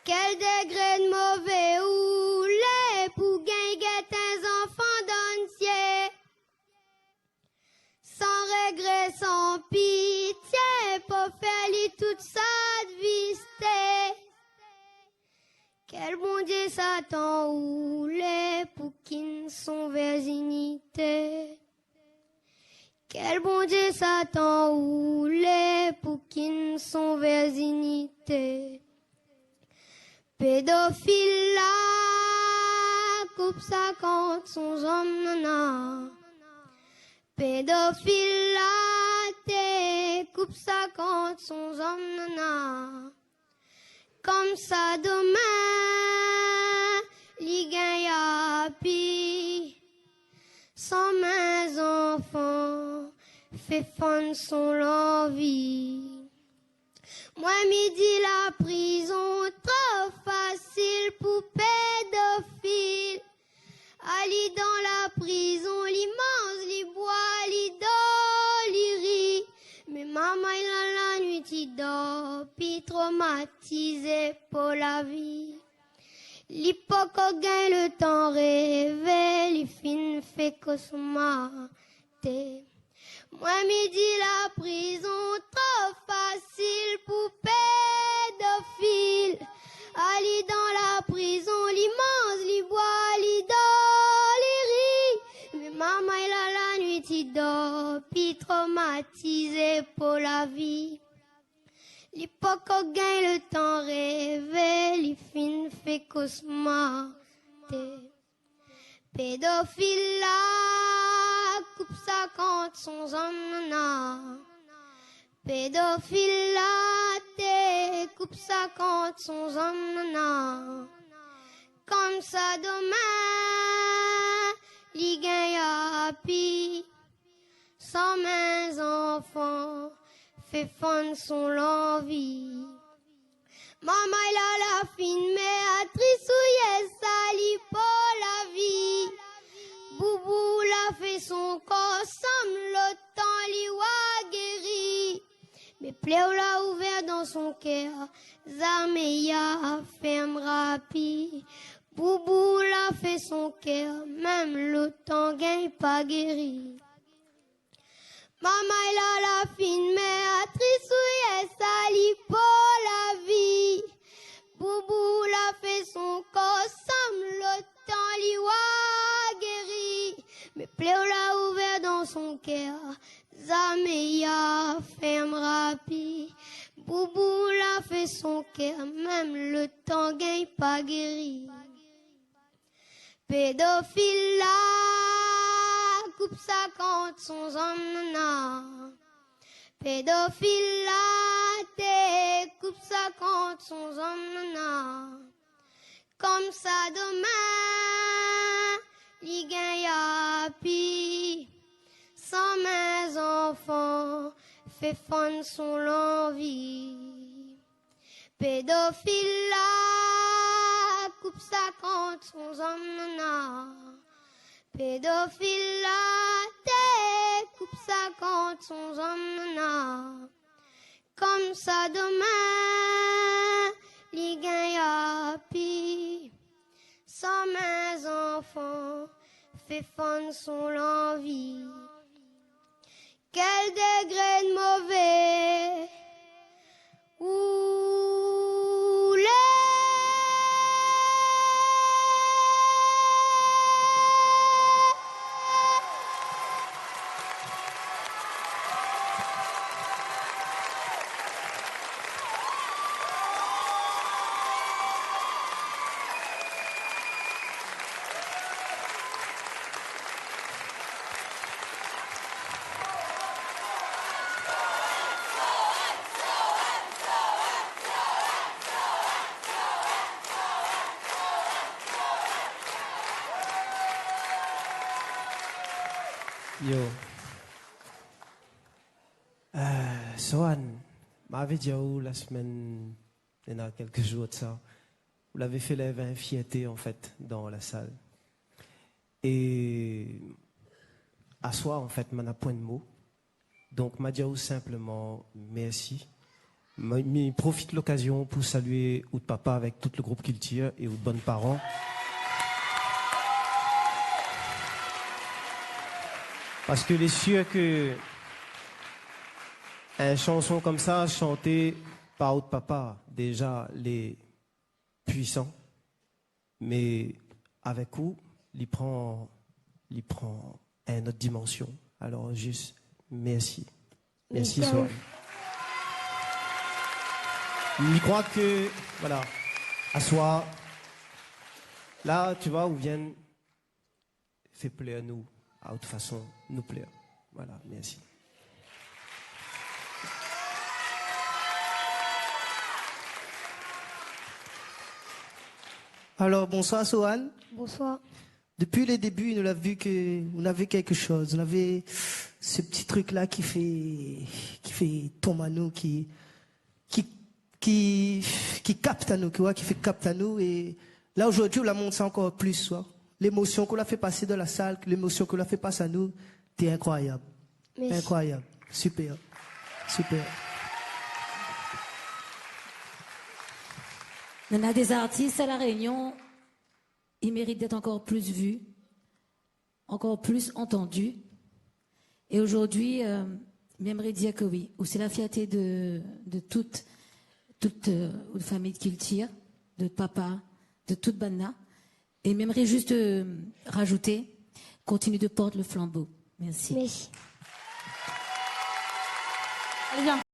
Quel degré de mauvais ou les pour gagner tes enfants d'entier. Sans regret, sans pitié, pour faire lui toute sa vie. Quel bon Dieu Satan ou les pour qui sont virginité. Quel bon Dieu Satan ou les pour qui sont virginité. Pédophile là, coupe ça contre son homme nana. Pédophile là, t'es coupe ça contre son homme nana. Comme ça demain, li gagne à pi. Sans mes enfants, fait fondre son envie. Moi, midi la prison, trop facile pour pédophile. Ali dans la prison, li mange, li boit, li dort, li rit. Mais maman, il a la nuit, il dort, puis traumatisé pour la vie. Li poko gagne le temps rêvé, li fin fait cauchemar. Moi, midi la prison, trop facile pour pédophile. Ali dans la prison, li mange, li boit, li dort, li rit. Mais maman, il a la nuit, il dort, puis traumatisé pour la vie. Li poko gagne le temps rêvé, li fin fait cauchemar. Pédophile là, coupe ça contre son homme nana. Pédophile là, t'es coupe ça contre son homme nana. Comme ça demain, li gagne à pi. Sans mes enfants, fait fondre son envie. Maman, il a la fine, mais à trissouiller sali pour la vie. Boubou l'a fait son corps, somme le temps li wa guéri. Mais plaies l'a ouvert dans son cœur, Zameya ferme rapide. Boubou l'a fait son cœur, même le temps gagne pas guéri. Maman, il a la fine, mais à trissouiller sali pour la vie. Boubou l'a fait son corps, somme le temps li wa guéri. Mais plaies l'a ouvert dans son cœur, Zameya ferme rapide. Boubou l'a fait son cœur, même le temps gagne pas guéri. Pédophile là, coupe ça contre son homme nana. Pédophile là, t'es coupe ça contre son homme nana. Comme ça demain, li gagne à pi. Sans mes enfants, fait fondre son envie. Pédophile là, coupe ça contre son homme nana. Pédophile là, t'es coupe ça contre son homme nana. Comme ça demain, li gagne à pi. Sans mes enfants, fait fondre son envie. Quel degré de mauvais ou Yo. Sohan, m'avait dit la semaine, il y a quelques jours de ça, vous l'avez fait lève un fierté en fait dans la salle. Et à soi en fait, m'en a point de mots. Donc m'a dit simplement merci Mais profite de l'occasion pour saluer Oud Papa avec tout le groupe Culture et Oud Bonnes Parents. Parce que les sûr que une chanson comme ça, chantée par Oud Papa, déjà les puissants, mais avec où il prend une autre dimension. Alors juste merci. Merci Sohan. Je crois que, voilà, à soi, là, tu vois, où viennent, fait plaisir à nous, à toute façon, nous plaire. Voilà, merci. Alors, bonsoir Sohan. Bonsoir. Depuis le début, nous l'avons vu que on avait quelque chose. On avait ce petit truc-là qui fait tomber à nous, qui capte à nous, qui fait capte à nous. Et là, aujourd'hui, on la montre encore plus, soit. L'émotion qu'on a fait passer dans la salle, l'émotion qu'on a fait passer à nous, t'es incroyable. Merci. Incroyable. Super. Super. On a des artistes à La Réunion, ils méritent d'être encore plus vus, encore plus entendus. Et aujourd'hui, j'aimerais dire que oui, c'est la fierté de toute famille de Culture, de papa, de toute Banna. Et j'aimerais juste rajouter, continue de porter le flambeau. Merci. Merci. Allez, viens.